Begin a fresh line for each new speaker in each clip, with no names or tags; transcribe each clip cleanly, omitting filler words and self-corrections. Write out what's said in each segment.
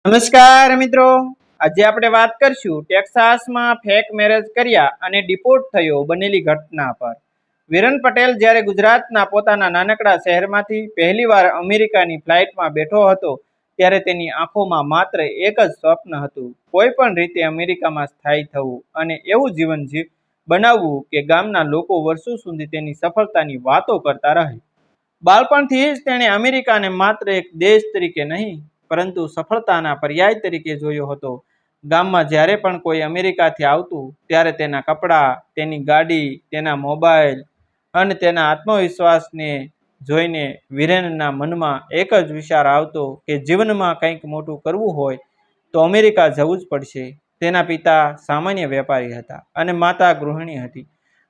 નમસ્કાર મિત્રો, આજે આપણે વાત કરશું ટેક્સાસમાં ફેક મેરેજ કર્યા અને ડિપોર્ટ થયો બનેલી ઘટના પર। વિરન પટેલ જ્યારે ગુજરાતના પોતાના નાનકડા શહેરમાંથી પહેલીવાર અમેરિકાની ફ્લાઇટમાં બેઠો હતો ત્યારે તેની આંખોમાં માત્ર એક જ સ્વપ્ન હતું, કોઈ પણ રીતે અમેરિકામાં સ્થાયી થવું અને એવું જીવન બનાવવું કે ગામના લોકો વર્ષો સુધી તેની સફળતાની વાતો કરતા રહે। બાળપણથી જ તેણે અમેરિકાને માત્ર એક દેશ તરીકે નહીં પરંતુ સફળતાના પર્યાય તરીકે જોયો હતો। ગામમાં જ્યારે પણ કોઈ અમેરિકાથી આવતું ત્યારે તેના કપડાં, તેની ગાડી, તેના મોબાઈલ અને તેના આત્મવિશ્વાસને જોઈને વિરેનના મનમાં એક જ વિચાર આવતો કે જીવનમાં કંઈક મોટું કરવું હોય તો અમેરિકા જવું જ પડશે। તેના પિતા સામાન્ય વેપારી હતા અને માતા ગૃહિણી હતી।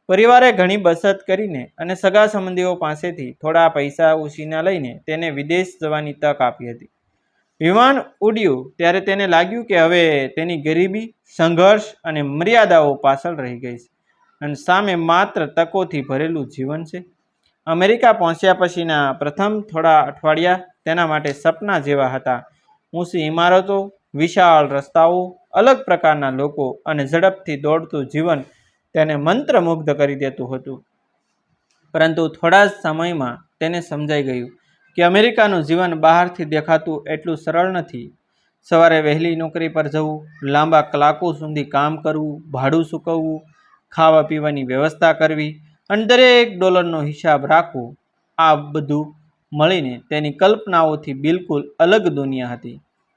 પરિવારે ઘણી બચત કરીને અને સગા સંબંધીઓ પાસેથી થોડા પૈસા ઉછીના લઈને તેને વિદેશ જવાની તક આપી હતી। વિમાન ઉડ્યું ત્યારે તેને લાગ્યું કે હવે તેની ગરીબી, સંઘર્ષ અને મર્યાદાઓ પાછળ રહી ગઈ છે અને સામે માત્ર તકોથી ભરેલું જીવન છે। અમેરિકા પહોંચ્યા પછીના પ્રથમ થોડા અઠવાડિયા તેના માટે સપના જેવા હતા। ઊંચી ઇમારતો, વિશાળ રસ્તાઓ, અલગ પ્રકારના લોકો અને ઝડપથી દોડતું જીવન તેને મંત્રમુગ્ધ કરી દેતું હતું। પરંતુ થોડા જ સમયમાં તેને સમજાઈ ગયું કે અમેરિકાનું જીવન બહારથી દેખાતું એટલું સરળ નથી। સવારે વહેલી નોકરી પર જવું, લાંબા કલાકો સુધી કામ કરવું, ભાડું ચૂકવવું, ખાવા પીવાની વ્યવસ્થા કરવી અને દરેક ડોલરનો હિસાબ રાખવો, આ બધું મળીને તેની કલ્પનાઓથી બિલકુલ અલગ દુનિયા હતી।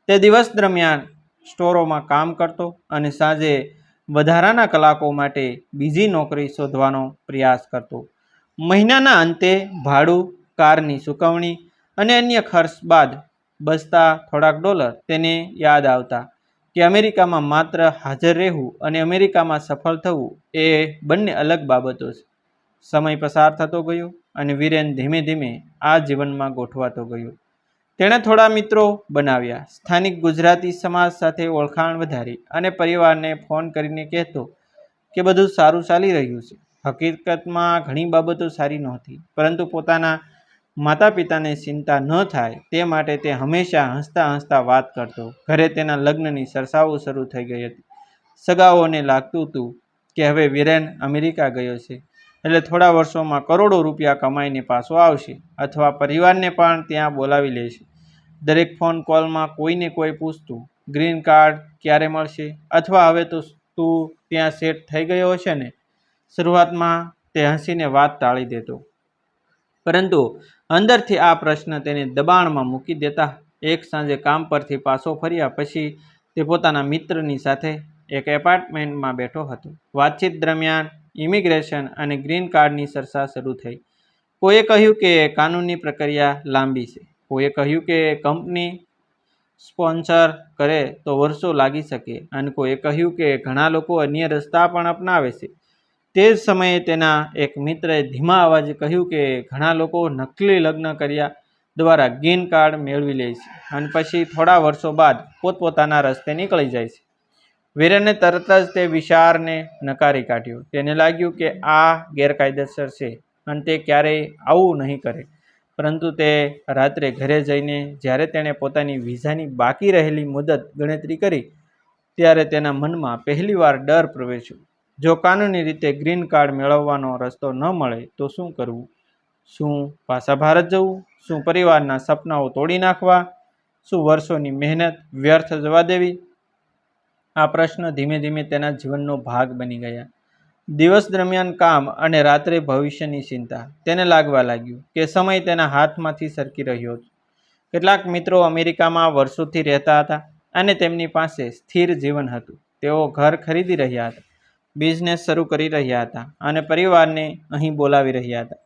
તે દિવસ દરમિયાન સ્ટોરોમાં કામ કરતો અને સાંજે વધારાના કલાકો માટે બીજી નોકરી શોધવાનો પ્રયાસ કરતો। મહિનાના અંતે ભાડું, કારની ચૂકવણી અને અન્ય ખર્ચ બાદ બચતા થોડાક ડોલર તેને યાદ આવતા કે અમેરિકામાં માત્ર હાજર રહેવું અને અમેરિકામાં સફળ થવું એ બંને અલગ બાબતો છે। સમય પસાર થતો ગયો અને વિરેન ધીમે ધીમે આ જીવનમાં ગોઠવાતો ગયો। તેણે થોડા મિત્રો બનાવ્યા, સ્થાનિક ગુજરાતી સમાજ સાથે ઓળખાણ વધારી અને પરિવારને ફોન કરીને કહેતો કે બધું સારું ચાલી રહ્યું છે। હકીકતમાં ઘણી બાબતો સારી નહોતી, પરંતુ પોતાના માતા પિતાને ચિંતા ન થાય તે માટે તે હંમેશા હસતા હસતા વાત કરતો। ઘરે તેના લગ્નની ચર્ચાઓ શરૂ થઈ ગઈ હતી। સગાઓને લાગતું હતું કે હવે વિરેન અમેરિકા ગયો છે એટલે થોડા વર્ષોમાં કરોડો રૂપિયા કમાઈને પાછો આવશે અથવા પરિવારને પણ ત્યાં બોલાવી લેશે। દરેક ફોન કોલમાં કોઈને કોઈ પૂછતું, ગ્રીન કાર્ડ ક્યારે મળશે અથવા હવે તો તું ત્યાં સેટ થઈ ગયો હશે ને। શરૂઆતમાં તે હસીને વાત ટાળી દેતો, પરંતુ અંદરથી આ પ્રશ્ન તેને દબાણમાં મૂકી દેતા। એક સાંજે કામ પરથી પાછો ફર્યા પછી તે પોતાના મિત્રની સાથે એક એપાર્ટમેન્ટમાં બેઠો હતો। વાતચીત દરમિયાન ઇમિગ્રેશન અને ગ્રીન કાર્ડની ચર્ચા શરૂ થઈ। કોઈએ કહ્યું કે કાનૂની પ્રક્રિયા લાંબી છે, કોઈએ કહ્યું કે કંપની સ્પોન્સર કરે તો વર્ષો લાગી શકે અને કોઈએ કહ્યું કે ઘણા લોકો અન્ય રસ્તા પણ અપનાવે છે। તે જ સમયે તેના એક મિત્રએ ધીમા અવાજે કહ્યું કે ઘણા લોકો નકલી લગ્ન કર્યા દ્વારા ગ્રીન કાર્ડ મેળવી લે છે અને પછી થોડા વર્ષો બાદ પોતપોતાના રસ્તે નીકળી જાય છે। વિરેને તરત જ તે વિચારને નકારી કાઢ્યો। તેને લાગ્યું કે આ ગેરકાયદેસર છે અને તે ક્યારેય આવું નહીં કરે। પરંતુ તે રાત્રે ઘરે જઈને જ્યારે તેણે પોતાની વિઝાની બાકી રહેલી મુદત ગણતરી કરી ત્યારે તેના મનમાં પહેલીવાર ડર પ્રવેશ્યો। જો કાનૂની રીતે ગ્રીન કાર્ડ મેળવવાનો રસ્તો ન મળે તો શું કરવું? શું પાછા ભારત જવું? શું પરિવારના સપનાઓ તોડી નાખવા? શું વર્ષોની મહેનત વ્યર્થ જવા દેવી? આ પ્રશ્ન ધીમે ધીમે તેના જીવનનો ભાગ બની ગયા। દિવસ દરમિયાન કામ અને રાત્રે ભવિષ્યની ચિંતા। તેને લાગવા લાગ્યું કે સમય તેના હાથમાંથી સરકી રહ્યો હતો। કેટલાક મિત્રો અમેરિકામાં વર્ષોથી રહેતા હતા અને તેમની પાસે સ્થિર જીવન હતું। તેઓ ઘર ખરીદી રહ્યા હતા, બિઝનેસ શરૂ કરી રહ્યા હતા અને પરિવારને અહીં બોલાવી રહ્યા હતા।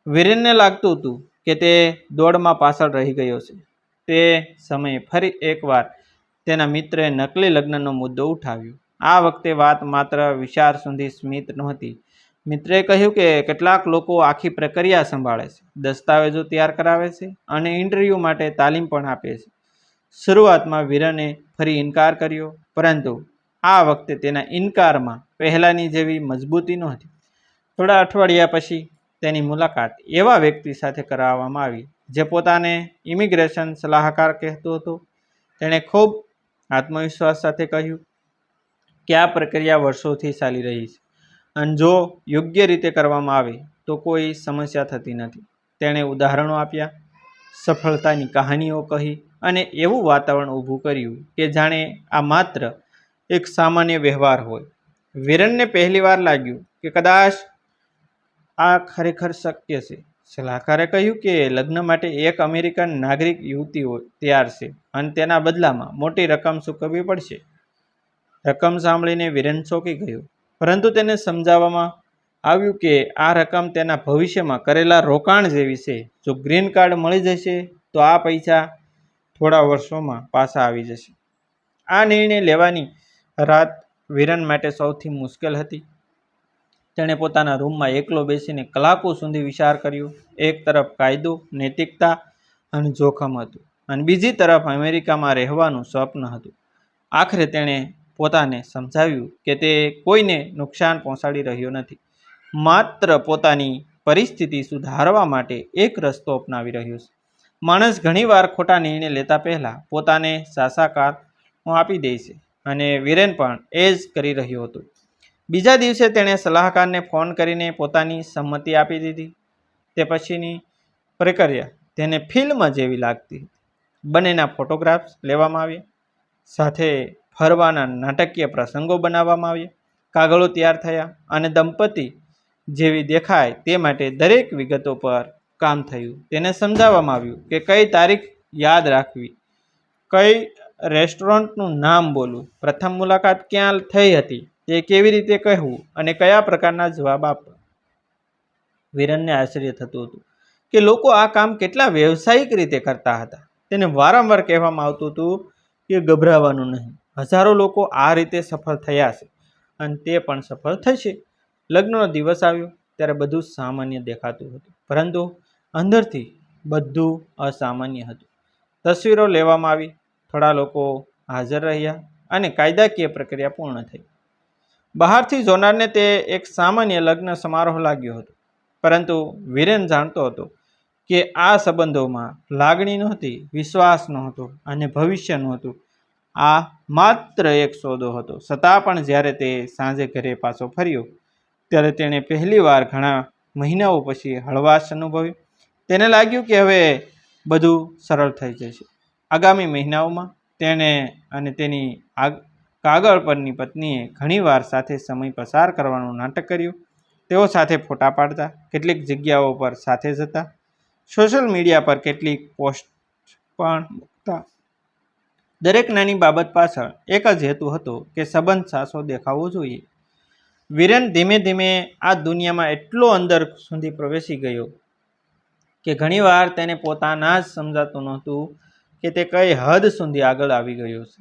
વિરેનને લાગતું હતું કે તે દોડમાં પાછળ રહી ગયો છે। તે સમયે ફરી એકવાર તેના મિત્રએ નકલી લગ્નનો મુદ્દો ઉઠાવ્યો। આ વખતે વાત માત્ર વિચાર સુધી સીમિત નહોતી। મિત્રએ કહ્યું કે કેટલાક લોકો આખી પ્રક્રિયા સંભાળે છે, દસ્તાવેજો તૈયાર કરાવે છે અને ઇન્ટરવ્યૂ માટે તાલીમ પણ આપે છે। શરૂઆતમાં વિરેને ફરી ઇનકાર કર્યો, પરંતુ આ વખતે તેના ઇનકારમાં પહેલાંની જેવી મજબૂતી નહોતી। થોડા અઠવાડિયા પછી તેની મુલાકાત એવા વ્યક્તિ સાથે કરાવવામાં આવી જે પોતાને ઇમિગ્રેશન સલાહકાર કહેતો હતો। તેણે ખૂબ આત્મવિશ્વાસ સાથે કહ્યું કે આ પ્રક્રિયા વર્ષોથી ચાલી રહી છે અને જો યોગ્ય રીતે કરવામાં આવે તો કોઈ સમસ્યા થતી નથી. તેણે ઉદાહરણો આપ્યા, સફળતાની કહાનીઓ કહી અને એવું વાતાવરણ ઊભું કર્યું કે જાણે આ માત્ર એક સામાન્ય વ્યવહાર હોય. વિરેનને પહેલીવાર લાગ્યું કે કદાચ આ ખરેખર શક્ય છે. સલાહકારે કહ્યું કે લગ્ન માટે એક અમેરિકન નાગરિક યુવતી તૈયાર છે અને તેના બદલામાં મોટી રકમ ચૂકવવી પડશે. રકમ સાંભળીને વિરેન ચોંકી ગયો, પરંતુ તેને સમજાવવામાં આવ્યું કે આ રકમ તેના ભવિષ્યમાં કરેલા રોકાણ જેવી છે. જો ગ્રીન કાર્ડ મળી જશે તો આ પૈસા થોડા વર્ષોમાં પાછા આવી જશે. આ નિર્ણય લેવાની રાત વિરેન માટે સૌથી મુશ્કેલ હતી. તેણે પોતાના રૂમમાં એકલો બેસીને કલાકો સુધી વિચાર કર્યો. એક તરફ કાયદો, નૈતિકતા અને જોખમ હતું અને બીજી તરફ અમેરિકામાં રહેવાનું સ્વપ્ન હતું. આખરે તેણે પોતાને સમજાવ્યું કે તે કોઈને નુકસાન પહોંચાડી રહ્યો નથી, માત્ર પોતાની પરિસ્થિતિ સુધારવા માટે એક રસ્તો અપનાવી રહ્યો છે. માણસ ઘણીવાર ખોટા નિર્ણય લેતા પહેલાં પોતાને સાચા કારણો આપી દે છે અને વિરેન પણ એ જ કરી રહ્યો હતો. બીજા દિવસે તેણે સલાહકારને ફોન કરીને પોતાની સંમતિ આપી દીધી. તે પછીની પ્રક્રિયા તેને ફિલ્મ જેવી લાગતી હતી. બંનેના ફોટોગ્રાફ્સ લેવામાં આવ્યા, સાથે ફરવાના નાટકીય પ્રસંગો બનાવવામાં આવ્યા, કાગળો તૈયાર થયા અને દંપતી જેવી દેખાય તે માટે દરેક વિગતો પર કામ થયું. તેને સમજાવવામાં આવ્યું કે કઈ તારીખ યાદ રાખવી, કઈ રેસ્ટોરન્ટનું નામ બોલવું, પ્રથમ મુલાકાત ક્યાં થઈ હતી તે કેવી રીતે કહેવું અને કયા પ્રકારના જવાબ આપવા. વિરેનને આશ્ચર્ય થતું હતું કે લોકો આ કામ કેટલા વ્યવસાયિક રીતે કરતા હતા. તેને વારંવાર કહેવામાં આવતું હતું કે ગભરાવાનું નહીં. હજારો લોકો આ રીતે સફળ થયા છે અને તે પણ સફળ થશે. લગ્નનો દિવસ આવ્યો ત્યારે બધું સામાન્ય દેખાતું હતું, પરંતુ અંદરથી બધું અસામાન્ય હતું. તસવીરો લેવામાં આવી, થોડા લોકો હાજર રહ્યા અને કાયદાકીય પ્રક્રિયા પૂર્ણ થઈ. બહારથી જોનારને તે એક સામાન્ય લગ્ન સમારોહ લાગ્યો હતો, પરંતુ વિરેન જાણતો હતો કે આ સંબંધોમાં લાગણી નહોતી, વિશ્વાસ નહોતો અને ભવિષ્ય નહોતું. આ માત્ર એક સોદો હતો. છતાં પણ જ્યારે તે સાંજે ઘરે પાછો ફર્યો ત્યારે તેણે પહેલીવાર ઘણા મહિનાઓ પછી હળવાશ અનુભવી. તેને લાગ્યું કે હવે બધું સરળ થઈ જશે. આગામી મહિનાઓમાં તેણે અને તેની કાગળ પરની પત્નીએ ઘણીવાર સાથે સમય પસાર કરવાનું નાટક કર્યું. તેઓ સાથે ફોટા પાડતા, કેટલીક જગ્યાઓ પર સાથે જતા, સોશિયલ મીડિયા પર કેટલીક પોસ્ટ પણ મૂકતા. દરેક નાની બાબત પાછળ એક જ હેતુ હતો કે સંબંધ સાચો દેખાવો જોઈએ. વિરેન ધીમે ધીમે આ દુનિયામાં એટલો અંદર સુધી પ્રવેશી ગયો કે ઘણીવાર તેને પોતાના જ સમજાતું નહોતું કે તે કઈ હદ સુધી આગળ આવી ગયો છે.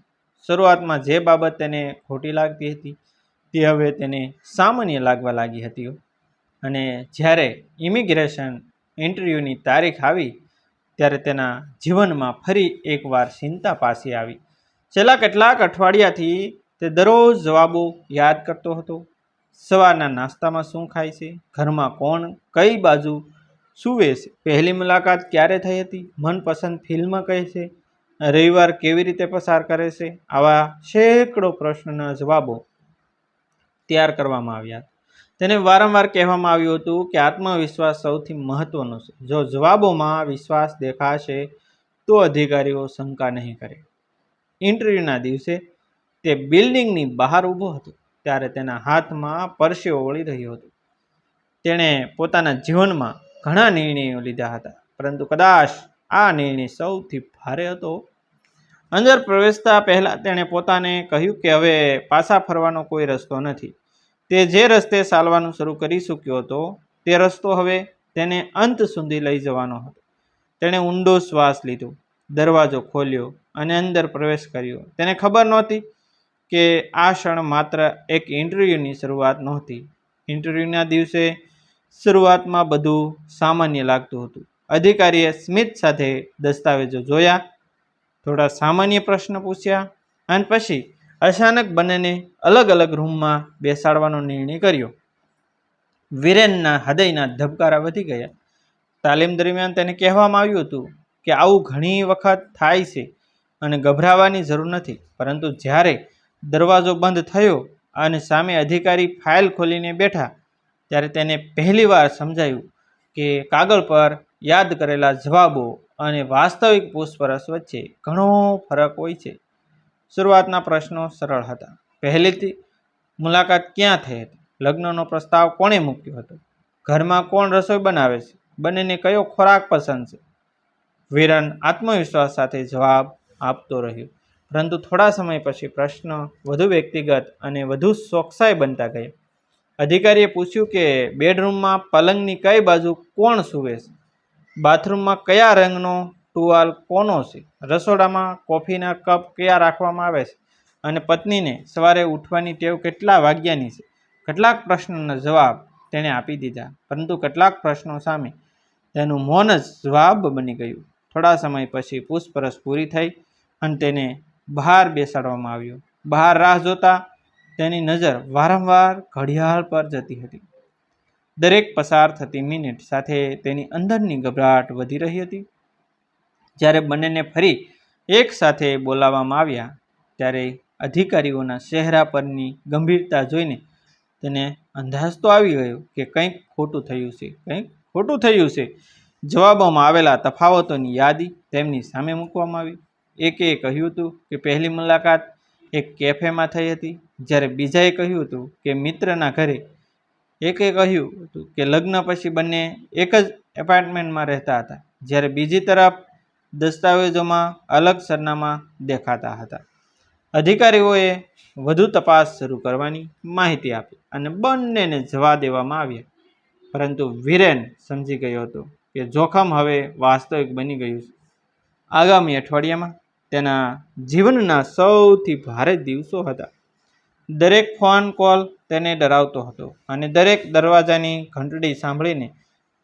શરૂઆતમાં જે બાબત તેને ખોટી લાગતી હતી તે હવે તેને સામાન્ય લાગવા લાગી હતી. અને જ્યારે ઇમિગ્રેશન ઇન્ટરવ્યૂની તારીખ આવી ત્યારે તેના જીવનમાં ફરી એકવાર ચિંતા પાછી આવી. છેલ્લા કેટલાક અઠવાડિયાથી તે દરરોજ જવાબો યાદ કરતો હતો. સવારના નાસ્તામાં શું ખાય છે, ઘરમાં કોણ કઈ બાજુ સૂવે છે, પહેલી મુલાકાત ક્યારે થઈ હતી, મનપસંદ ફિલ્મ કઈ છે, રવિવાર કેવી રીતે પસાર કરે છે. આવા સેંકડો પ્રશ્નોના જવાબો તૈયાર કરવામાં આવ્યા. તેને વારંવાર કહેવામાં આવ્યું હતું કે આત્મવિશ્વાસ સૌથી મહત્વનો છે. જો જવાબોમાં વિશ્વાસ દેખાશે તો અધિકારીઓ શંકા નહીં કરે. ઇન્ટરવ્યૂના દિવસે તે બિલ્ડિંગની બહાર ઊભો હતો ત્યારે તેના હાથમાં પરસેવો વળી રહ્યો હતો. તેણે પોતાના જીવનમાં ઘણા નિર્ણયો લીધા હતા, પરંતુ કદાચ આ નિર્ણય સૌથી ભારે હતો. અંદર પ્રવેશતા પહેલાં તેણે પોતાને કહ્યું કે હવે પાછા ફરવાનો કોઈ રસ્તો નથી. તે જે રસ્તે ચાલવાનું શરૂ કરી ચૂક્યો હતો તે રસ્તો હવે તેને અંત સુધી લઈ જવાનો હતો. તેણે ઊંડો શ્વાસ લીધો, દરવાજો ખોલ્યો અને અંદર પ્રવેશ કર્યો. તેને ખબર નહોતી કે આ ક્ષણ માત્ર એક ઇન્ટરવ્યૂની શરૂઆત નહોતી. ઇન્ટરવ્યૂના દિવસે શરૂઆતમાં બધું સામાન્ય લાગતું હતું. અધિકારીએ સ્મિથ સાથે દસ્તાવેજો જોયા, થોડા સામાન્ય પ્રશ્ન પૂછ્યા અને પછી અચાનક બંનેને અલગ અલગ રૂમમાં બેસાડવાનો નિર્ણય કર્યો. વિરેનના હૃદયના ધબકારા વધી ગયા. તાલીમ દરમિયાન તેને કહેવામાં આવ્યું હતું કે આવું ઘણી વખત થાય છે. અને ગભરાવાની જરૂર નથી. પરંતુ જ્યારે દરવાજો બંધ થયો અને સામે અધિકારી ફાઇલ ખોલીને બેઠા, ત્યારે તેને પહેલીવાર સમજાયું કે કાગળ પર યાદ કરેલા જવાબો અને વાસ્તવિક પૂછપરછ વચ્ચે ઘણો ફરક હોય છે. શરૂઆતના પ્રશ્નો સરળ હતા. પહેલીથી મુલાકાત ક્યાં થઈ હતી? લગ્નનો પ્રસ્તાવ કોણે મૂક્યો હતો? ઘરમાં કોણ રસોઈ બનાવે છે? બંનેને કયો ખોરાક પસંદ છે? વિરન આત્મવિશ્વાસ સાથે જવાબ આપતો રહ્યો. પરંતુ થોડા સમય પછી પ્રશ્ન વધુ વ્યક્તિગત અને વધુ ચોકસાઈ બનતા ગયા. અધિકારીએ પૂછ્યું કે બેડરૂમમાં પલંગની કઈ બાજુ કોણ સૂવે છે? બાથરૂમમાં કયા રંગનો ટુવાલ કોનો છે? રસોડામાં કોફીના કપ કયા રાખવામાં આવે છે? અને પત્નીને સવારે ઉઠવાની ટેવ કેટલા વાગ્યાની છે? કેટલાક પ્રશ્નોના જવાબ તેણે આપી દીધા, પરંતુ કેટલાક પ્રશ્નો સામે તેનું મૌન જ જવાબ બની ગયું. થોડા સમય પછી પૂછપરછ પૂરી થઈ અને તેને બહાર બેસાડવામાં આવ્યો. બહાર રાહ જોતા તેની નજર વારંવાર ઘડિયાળ પર જતી હતી. દરેક પસાર થતી મિનિટ સાથે તેની અંદરની ગભરાટ વધી રહી હતી. જ્યારે બંનેને ફરી એક સાથે બોલાવવામાં આવ્યા, ત્યારે અધિકારીઓના ચહેરા પરની ગંભીરતા જોઈને તેને અંદાજ તો આવી ગયો કે કંઈક ખોટું થયું છે. જવાબોમાં આવેલા તફાવતોની યાદી તેમની સામે મૂકવામાં આવી. એકે કહ્યું હતું કે પહેલી મુલાકાત એક કેફેમાં થઈ હતી, જ્યારે બીજાએ કહ્યું હતું કે મિત્રના ઘરે. એકે કહ્યું હતું કે લગ્ન પછી બંને એક જ એપાર્ટમેન્ટમાં રહેતા હતા, જ્યારે બીજી તરફ દસ્તાવેજોમાં અલગ સરનામા દેખાતા હતા. અધિકારીઓએ વધુ તપાસ શરૂ કરવાની માહિતી આપી અને બંનેને જવા દેવામાં આવ્યા. પરંતુ વિરેન સમજી ગયો હતો કે જોખમ હવે વાસ્તવિક બની ગયું છે. આગામી અઠવાડિયામાં તેના જીવનના સૌથી ભારે દિવસો હતા. દરેક ફોન કોલ તેને ડરાવતો હતો અને દરેક દરવાજાની ઘંટડી સાંભળીને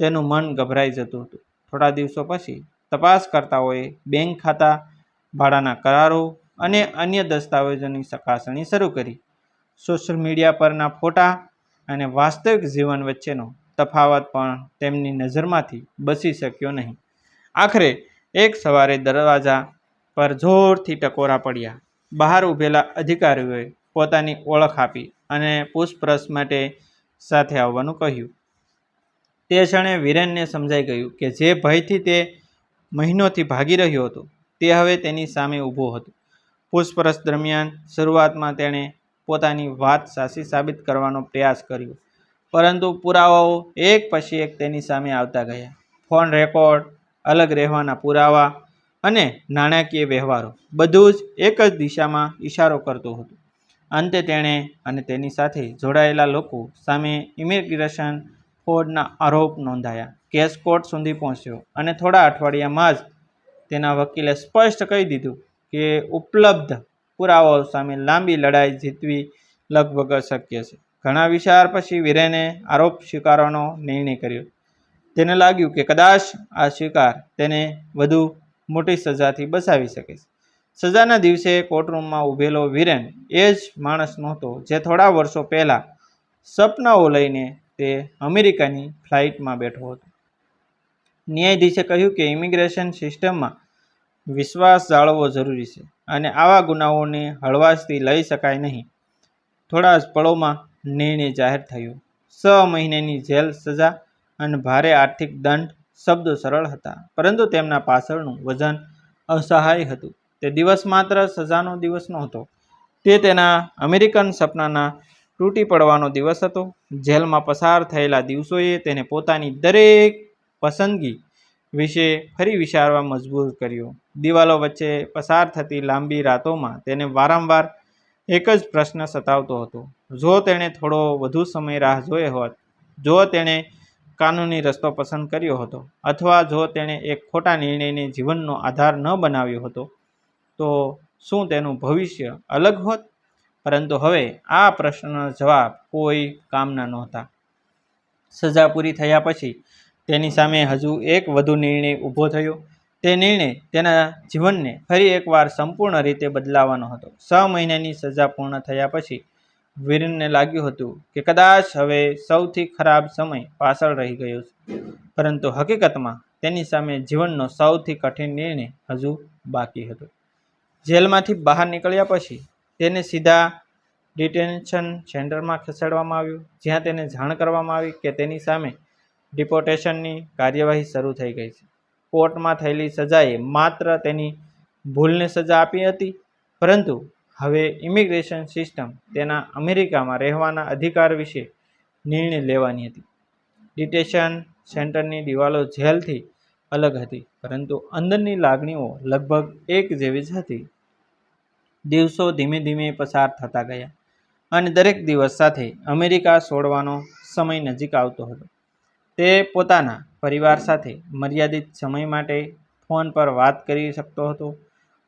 તેનું મન ગભરાઈ જતું હતું. થોડા દિવસો પછી તપાસકર્તાઓએ બેંક ખાતા, ભાડાના કરારો અને અન્ય દસ્તાવેજોની ચકાસણી શરૂ કરી. સોશિયલ મીડિયા પરના ફોટા અને વાસ્તવિક જીવન વચ્ચેનો તફાવત પણ તેમની નજરમાંથી બચી શક્યો નહીં. આખરે એક સવારે દરવાજા પર જોરથી ટકોરા પડ્યા. બહાર ઊભેલા અધિકારીઓએ પોતાની ઓળખ આપી અને પૂછપરછ માટે સાથે આવવાનું કહ્યું. તે ક્ષણે વિરેનને સમજાઈ ગયું કે જે ભયથી તે મહિનોથી ભાગી રહ્યો હતો, તે હવે તેની સામે ઊભો હતો. પૂછપરછ દરમિયાન શરૂઆતમાં તેણે પોતાની વાત સાચી સાબિત કરવાનો પ્રયાસ કર્યો, પરંતુ પુરાવાઓ એક પછી એક તેની સામે આવતા ગયા. ફોન રેકોર્ડ, અલગ રહેવાના પુરાવા અને નાણાકીય વ્યવહારો, બધું જ એક જ દિશામાં ઇશારો કરતું હતું. અંતે તેણે અને તેની સાથે જોડાયેલા લોકો સામે ઇમિગ્રેશન ફ્રોડના આરોપ નોંધાયા. કેસ કોર્ટ સુધી પહોંચ્યો અને થોડા અઠવાડિયામાં જ તેના વકીલે સ્પષ્ટ કહી દીધું કે ઉપલબ્ધ પુરાવાઓ સામે લાંબી લડાઈ જીતવી લગભગ અશક્ય છે. ઘણા વિચાર પછી વિરેને આરોપ સ્વીકારવાનો નિર્ણય કર્યો. તેને લાગ્યું કે કદાચ આ સ્વીકાર તેને વધુ મોટી સજાથી બચાવી શકે છે. સજાના દિવસે કોર્ટરૂમમાં ઊભેલો વિરેન એ જ માણસ નહોતો જે થોડા વર્ષો પહેલા સપનાઓ લઈને તે અમેરિકાની ફ્લાઇટમાં બેઠો હતો. ન્યાયાધીશે કહ્યું કે ઇમિગ્રેશન સિસ્ટમમાં વિશ્વાસ જાળવવો જરૂરી છે અને આવા ગુનાઓને હળવાશથી લઈ શકાય નહીં. થોડા જ પળોમાં નિર્ણય જાહેર થયો. 6 મહિનાની જેલ સજા અને ભારે આર્થિક દંડ. શબ્દો સરળ હતા, પરંતુ તેમના પાછળનું વજન અસહાય હતું. તે દિવસ માત્ર સજાનો દિવસ નહોતો, તે તેના અમેરિકન સપનાના તૂટી પડવાનો દિવસ હતો. જેલમાં પસાર થયેલા દિવસોએ તેને પોતાની દરેક પસંદગી વિશે ફરી વિચારવા મજબૂર કર્યો. દિવાલો વચ્ચે પસાર થતી લાંબી રાતોમાં તેને વારંવાર એક જ પ્રશ્ન સતાવતો હતો. જો તેણે થોડો વધુ સમય રાહ જોઈ હોત, જો તેણે કાનૂની રસ્તો પસંદ કર્યો હતો, અથવા જો તેણે એક ખોટા નિર્ણયને જીવનનો આધાર ન બનાવ્યો હતો, તો શું તેનું ભવિષ્ય અલગ હોત? પરંતુ હવે આ પ્રશ્નના જવાબ કોઈ કામના નહોતા. સજા પૂરી થયા પછી તેની સામે હજુ એક વધુ નિર્ણય ઊભો થયો. તે નિર્ણય તેના જીવનને ફરી એકવાર સંપૂર્ણ રીતે બદલાવાનો હતો. 6 મહિનાની સજા પૂર્ણ થયા પછી વિરેનને લાગ્યું હતું કે કદાચ હવે સૌથી ખરાબ સમય પાછળ રહી ગયો છે, પરંતુ હકીકતમાં તેની સામે જીવનનો સૌથી કઠિન નિર્ણય હજુ બાકી હતો. જેલમાંથી બહાર નીકળ્યા પછી તેને સીધા ડિટેન્શન સેન્ટરમાં ખસેડવામાં આવ્યું, જ્યાં તેને જાણ કરવામાં આવી કે તેની સામે ડિપોર્ટેશનની કાર્યવાહી શરૂ થઈ ગઈ છે. કોર્ટમાં થયેલી સજાએ માત્ર તેની ભૂલને સજા આપી હતી, પરંતુ હવે ઇમિગ્રેશન સિસ્ટમ તેના અમેરિકામાં રહેવાના અધિકાર વિશે નિર્ણય લેવાની હતી. ડિટેન્શન સેન્ટરની દિવાલો જેલથી અલગ હતી, પરંતુ અંદરની લાગણીઓ લગભગ એક જેવી જ હતી. દિવસો ધીમે ધીમે પસાર થતા ગયા અને દરેક દિવસ સાથે અમેરિકા છોડવાનો સમય નજીક આવતો હતો. તે પોતાના પરિવાર સાથે મર્યાદિત સમય માટે ફોન પર વાત કરી શકતો હતો,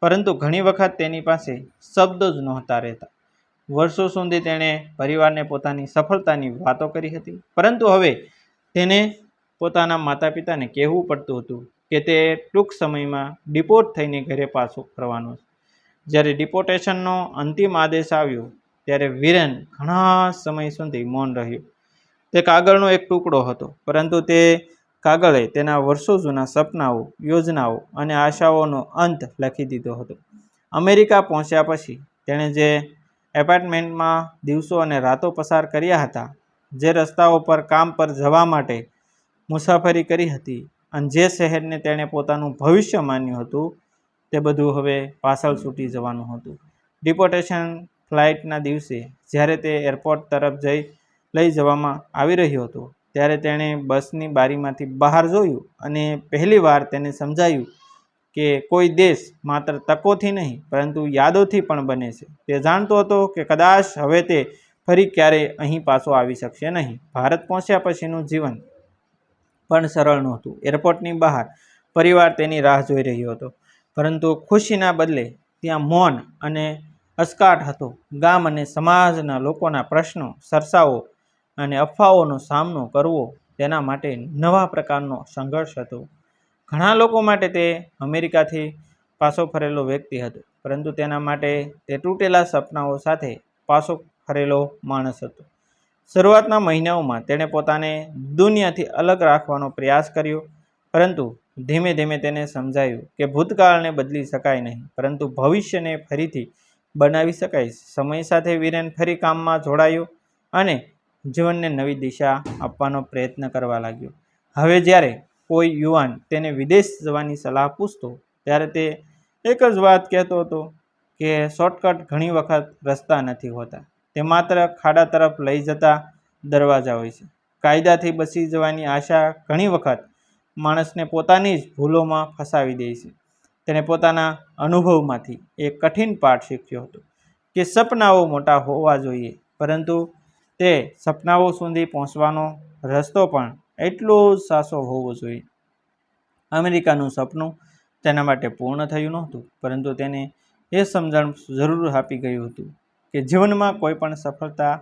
પરંતુ ઘણી વખત તેની પાસે શબ્દો જ નહોતા રહેતા. વર્ષો સુધી તેણે પરિવારને પોતાની સફળતાની વાતો કરી હતી, પરંતુ હવે તેને પોતાના માતા પિતાને કહેવું પડતું હતું કે તે ટૂંક સમયમાં ડિપોર્ટ થઈને ઘરે પાછો ફરવાનો છે. જ્યારે ડિપોર્ટેશનનો અંતિમ આદેશ આવ્યો ત્યારે વિરેન ઘણા સમય સુધી મૌન રહ્યો. તે કાગળનો એક ટુકડો હતો, પરંતુ તે કાગળે તેના વર્ષો જૂના સપનાઓ, યોજનાઓ અને આશાઓનો અંત લખી દીધો હતો. અમેરિકા પહોંચ્યા પછી તેણે જે એપાર્ટમેન્ટમાં દિવસો અને રાતો પસાર કર્યા હતા, જે રસ્તાઓ પર કામ પર જવા માટે મુસાફરી કરી હતી અને જે શહેરને તેણે પોતાનું ભવિષ્ય માન્યું હતું, તે બધું હવે પાછળ છૂટી જવાનું હતું. ડિપોર્ટેશન ફ્લાઇટના દિવસે જ્યારે તે એરપોર્ટ તરફ લઈ જવામાં આવી રહ્યો હતો, ત્યારે તેણે બસની બારીમાંથી બહાર જોયું અને પહેલીવાર તેને સમજાયું કે કોઈ દેશ માત્ર તકોથી નહીં, પરંતુ યાદોથી પણ બને છે. તે જાણતો હતો કે કદાચ હવે તે ફરી ક્યારેય અહીં પાછો આવી શકશે નહીં. ભારત પહોંચ્યા પછીનું જીવન પણ સરળ નહોતું. એરપોર્ટની બહાર પરિવાર તેની રાહ જોઈ રહ્યો હતો, પરંતુ ખુશીના બદલે ત્યાં મૌન અને અસ્કાટ હતો. ગામ અને સમાજના લોકોના પ્રશ્નો, ચર્ચાઓ અને અફવાઓનો સામનો કરવો તેના માટે નવા પ્રકારનો સંઘર્ષ હતો. ઘણા લોકો માટે તે અમેરિકાથી પાછો ફરેલો વ્યક્તિ હતો, પરંતુ તેના માટે તે તૂટેલા સપનાઓ સાથે પાછો ફરેલો માણસ હતો. શરૂઆતના મહિનાઓમાં તેણે પોતાને દુનિયાથી અલગ રાખવાનો પ્રયાસ કર્યો, પરંતુ ધીમે ધીમે તેને સમજાયું કે ભૂતકાળને બદલી શકાય નહીં, પરંતુ ભવિષ્યને ફરીથી બનાવી શકાય. સમય સાથે વિરેન ફરી કામમાં જોડાયો અને જીવનને નવી દિશા આપવાનો પ્રયત્ન કરવા લાગ્યો. હવે જ્યારે કોઈ યુવાન તેને વિદેશ જવાની સલાહ પૂછતો, ત્યારે તે એક જ વાત કહેતો હતો કે શોર્ટકટ ઘણી વખત રસ્તા નથી હોતા, તે માત્ર ખાડા તરફ લઈ જતા દરવાજા હોય છે. કાયદાથી બચી જવાની આશા ઘણી વખત માણસને પોતાની જ ભૂલોમાં ફસાવી દે છે. તેણે પોતાના અનુભવમાંથી એક કઠિન પાઠ શીખ્યો હતો કે સપનાઓ મોટા હોવા જોઈએ, પરંતુ તે સપનાઓ સુધી પહોંચવાનો રસ્તો પણ એટલો જ સાચો હોવો જોઈએ. અમેરિકાનું સપનું તેના માટે પૂર્ણ થયું નહોતું, પરંતુ તેને એ સમજણ જરૂર આપી ગયું હતું કે જીવનમાં કોઈ પણ સફળતા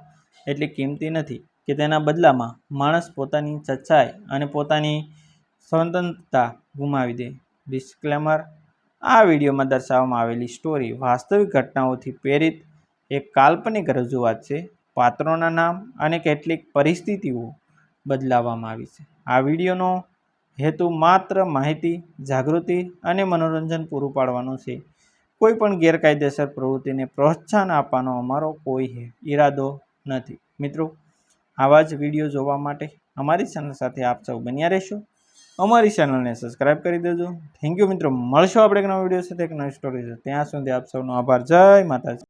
એટલી કિંમતી નથી કે તેના બદલામાં માણસ પોતાની સચ્ચાઈ અને પોતાની સ્વતંત્રતા ગુમાવી દે. ડિસ્ક્લેમર: આ વિડીયોમાં દર્શાવવામાં આવેલી સ્ટોરી વાસ્તવિક ઘટનાઓથી પ્રેરિત એક કાલ્પનિક રજૂઆત છે. પાત્રોના નામ અને કેટલીક પરિસ્થિતિઓ બદલવામાં આવી છે. આ વિડીયોનો હેતુ માત્ર માહિતી, જાગૃતિ અને મનોરંજન પૂરું પાડવાનો છે. કોઈ પણ ગેરકાયદેસર પ્રવૃત્તિને પ્રોત્સાહન આપવાનો અમારો કોઈ ઈરાદો નથી. મિત્રો, આવા જ વિડીયો જોવા માટે અમારી ચેનલ સાથે આપ સૌ બન્યા રહેશો. અમારી ચેનલને સબસ્ક્રાઈબ કરી દેજો. થેન્ક યુ મિત્રો. મળશો આપણે એક નવા વિડીયો સાથે, એક નવી સ્ટોરી સાથે. ત્યાં સુધી આપ સૌનો આભાર. જય માતાજી.